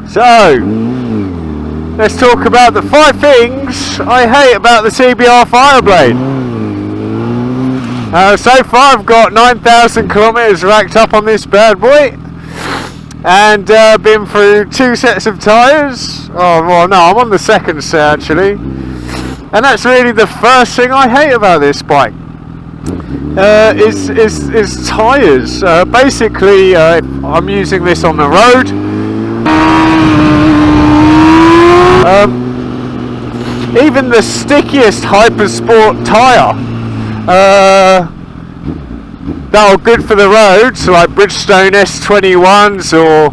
So, let's talk about the 5 things I hate about the CBR Fireblade. So far I've got 9,000 kilometers racked up on this bad boy, and been through 2 sets of tyres. Oh well, no, I'm on the second set actually, and that's really the first thing I hate about this bike. Is tyres. Basically, I'm using this on the road. Even the stickiest Hypersport tyre that are good for the roads, like Bridgestone S21s or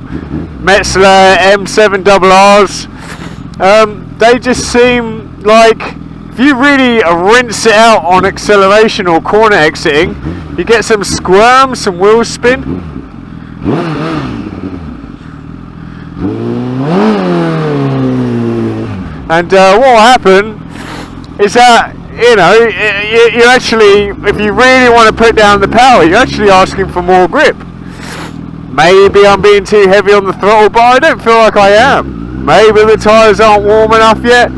Metzeler M7rrs, they just seem like, if you really rinse it out on acceleration or corner exiting, you get some squirm, some wheel spin. And what will happen is that, you know, you actually, if you really want to put down the power, you're actually asking for more grip. Maybe I'm being too heavy on the throttle, but I don't feel like I am. Maybe the tyres aren't warm enough yet.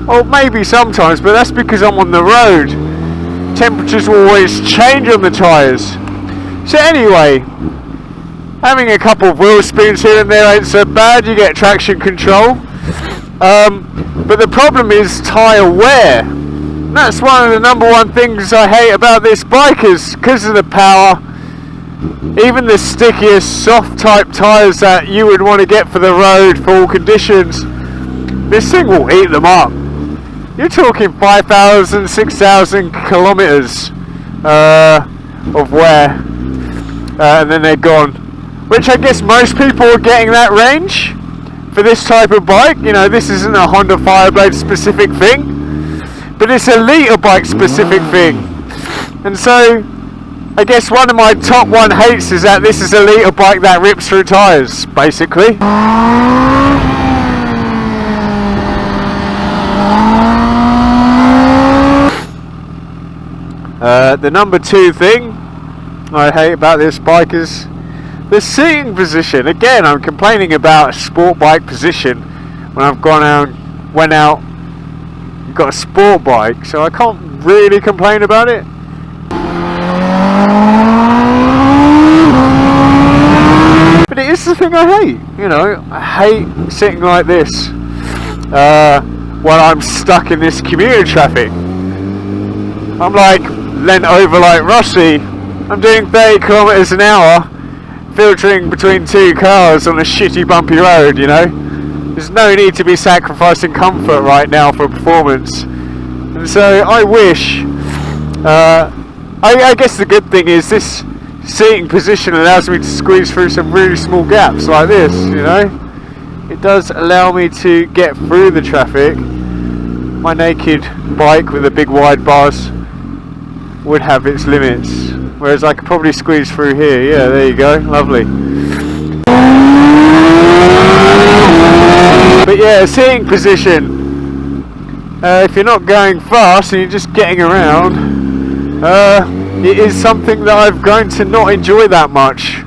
Or maybe sometimes, but that's because I'm on the road. Temperatures will always change on the tyres. So anyway, having a couple of wheel spins here and there ain't so bad. You get traction control. But the problem is tyre wear. And that's one of the #1 things I hate about this bike, is because of the power. Even the stickiest soft type tyres that you would want to get for the road for all conditions, this thing will eat them up. You're talking 5,000, 6,000 kilometers of wear, and then they're gone. Which I guess most people are getting that range for this type of bike. You know, this isn't a Honda Fireblade specific thing, but it's a liter bike specific thing. And so, I guess one of my top 1 hates is that this is a liter bike that rips through tyres, basically. The #2 thing I hate about this bike is the seating position. Again, I'm complaining about a sport bike position when I've went out, got a sport bike, so I can't really complain about it. But it is the thing I hate. You know, I hate sitting like this while I'm stuck in this commuter traffic. I'm like leant over like Rossi. I'm doing 30 kilometers an hour, filtering between 2 cars on a shitty bumpy road, you know. There's no need to be sacrificing comfort right now for performance. And so I wish, I guess the good thing is this seating position allows me to squeeze through some really small gaps like this, you know. It does allow me to get through the traffic. My naked bike with the big wide bars would have its limits, whereas I could probably squeeze through here. Yeah, there you go, lovely. But yeah, seating position, if you're not going fast and you're just getting around, it is something that I've grown to not enjoy that much.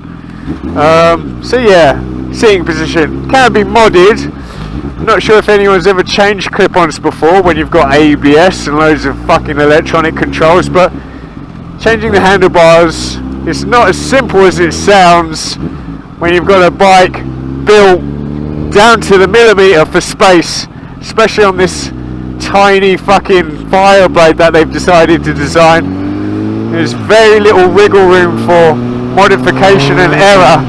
So yeah, seating position can be modded. I'm not sure if anyone's ever changed clip-ons before when you've got ABS and loads of fucking electronic controls, but changing the handlebars is not as simple as it sounds when you've got a bike built down to the millimetre for space, especially on this tiny fucking Fireblade that they've decided to design. There's very little wiggle room for modification and error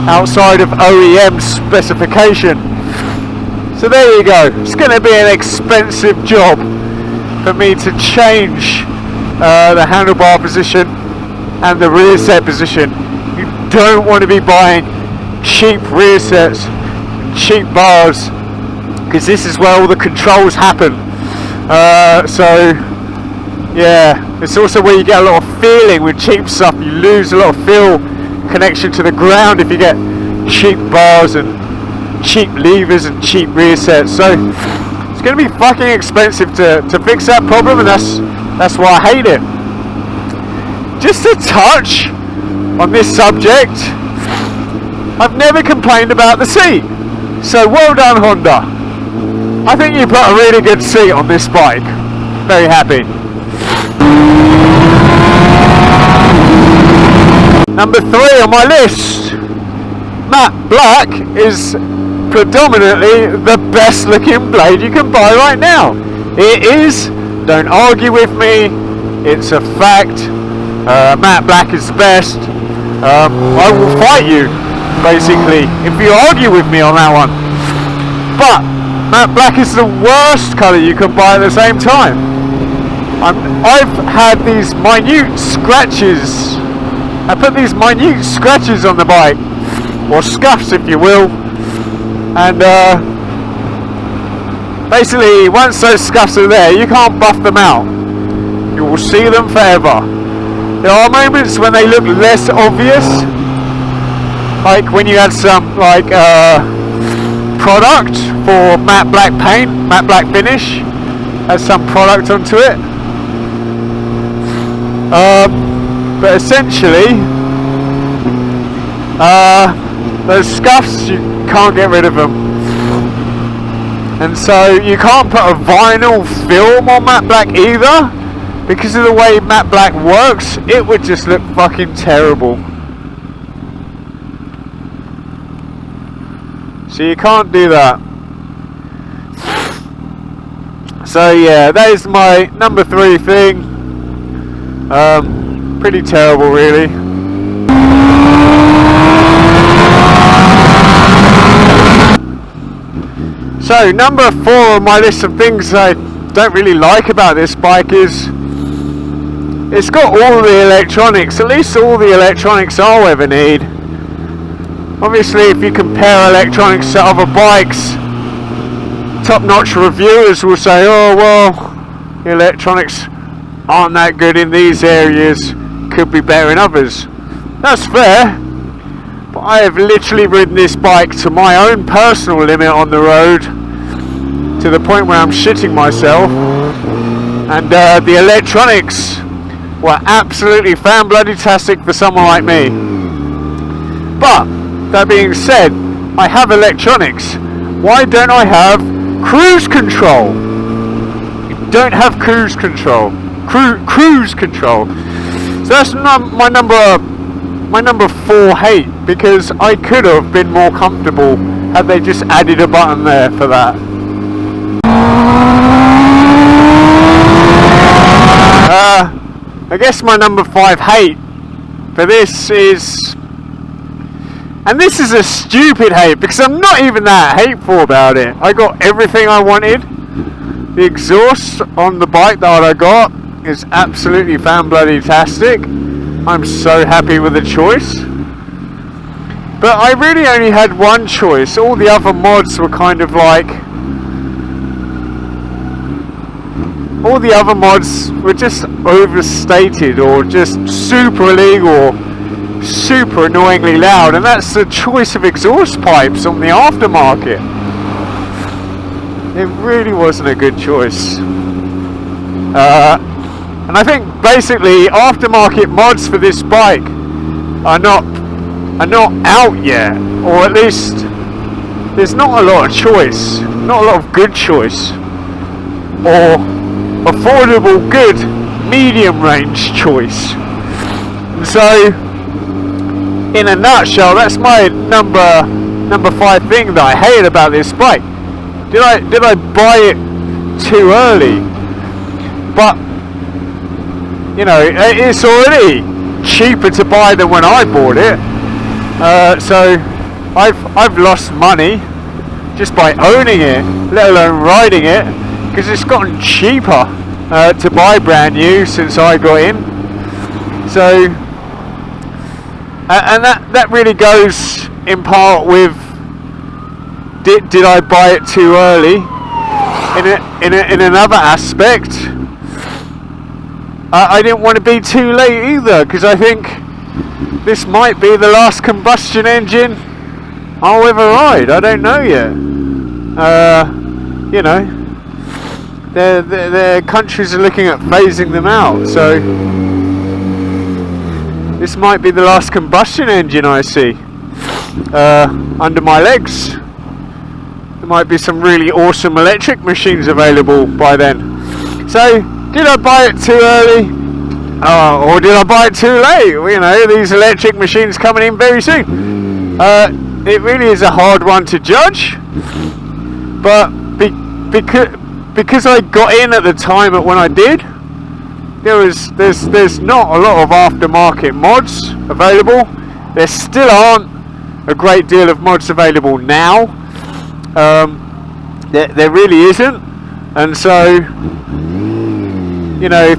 outside of OEM specification. So there you go. It's going to be an expensive job for me to change the handlebar position and the rear set position. You don't want to be buying cheap rear sets and cheap bars, because this is where all the controls happen. So yeah, it's also where you get a lot of feeling with cheap stuff. You lose a lot of feel connection to the ground if you get cheap bars and cheap levers and cheap rear sets. So it's going to be fucking expensive to fix that problem, and that's why I hate it. Just to touch on this subject, I've never complained about the seat. So well done, Honda. I think you put a really good seat on this bike. Very happy. Number 3 on my list. Matte black is predominantly the best looking blade you can buy right now. It is. Don't argue with me. It's a fact. Matte black is the best. I will fight you, basically, if you argue with me on that one. But matte black is the worst colour you can buy at the same time. I've had these minute scratches. I put these minute scratches on the bike, or scuffs if you will, and basically once those scuffs are there, you can't buff them out. You will see them forever. There are moments when they look less obvious, like when you had some product for matte black paint, matte black finish, has some product onto it. But essentially, those scuffs, you can't get rid of them. And so you can't put a vinyl film on matte black either, because of the way matte black works. It would just look fucking terrible. So you can't do that. So yeah, that is my number 3 thing. Pretty terrible, really. So number 4 on my list of things I don't really like about this bike is it's got all the electronics, at least all the electronics I'll ever need. Obviously, if you compare electronics to other bikes, top-notch reviewers will say, oh well, the electronics aren't that good in these areas, could be better in others. That's fair, but I have literally ridden this bike to my own personal limit on the road, to the point where I'm shitting myself, and the electronics were absolutely fan-bloody-tastic for someone like me. But that being said, I have electronics. Why don't I have cruise control? You don't have cruise control. Cruise control. So that's my number 4 hate, because I could have been more comfortable had they just added a button there for that. I guess my number 5 hate for this is, and this is a stupid hate because I'm not even that hateful about it. I got everything I wanted. The exhaust on the bike that I got is absolutely fan-bloody-tastic. I'm so happy with the choice. But I really only had one choice. All the other mods were kind of like, all the other mods were just overstated or just super illegal, super annoyingly loud, and that's the choice of exhaust pipes on the aftermarket. It really wasn't a good choice. And I think basically aftermarket mods for this bike are not out yet, or at least there's not a lot of choice, not a lot of good choice, or affordable, good, medium range choice. And so, in a nutshell, that's my number 5 thing that I hate about this bike. Did I buy it too early? But you know, it's already cheaper to buy than when I bought it. So I've lost money just by owning it, let alone riding it, because it's gotten cheaper to buy brand new since I got in. So, and that really goes in part with, did I buy it too early? In another aspect, I didn't want to be too late either, because I think this might be the last combustion engine I'll ever ride. I don't know yet. You know, their countries are looking at phasing them out, so this might be the last combustion engine I see under my legs. might be some really awesome electric machines available by then. So, did I buy it too early? Or did I buy it too late? You know, these electric machines coming in very soon. It really is a hard one to judge, but because I got in at the time when I did, there's not a lot of aftermarket mods available. There still aren't a great deal of mods available now. There really isn't, and so, you know,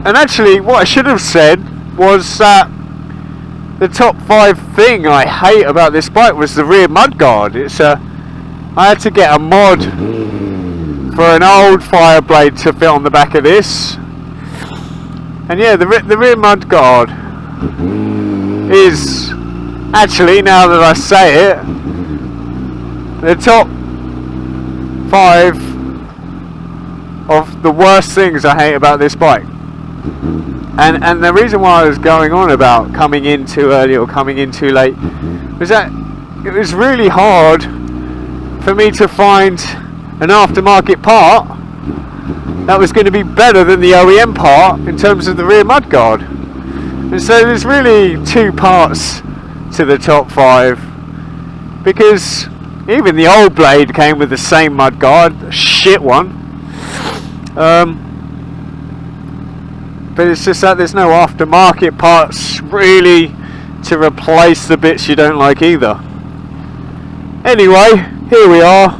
and actually what I should have said was that the top 5 thing I hate about this bike was the rear mudguard. I had to get a mod for an old Fireblade to fit on the back of this, and yeah, the rear mudguard is actually, now that I say it, the top 5 of the worst things I hate about this bike. And the reason why I was going on about coming in too early or coming in too late was that it was really hard for me to find an aftermarket part that was going to be better than the OEM part in terms of the rear mudguard. And so there's really 2 parts to the top 5, because even the old blade came with the same mudguard, a shit one. But it's just that there's no aftermarket parts really to replace the bits you don't like either. Anyway, here we are.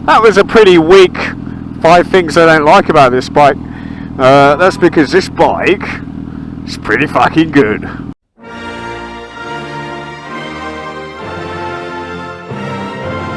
That was a pretty weak 5 things I don't like about this bike. That's because this bike is pretty fucking good.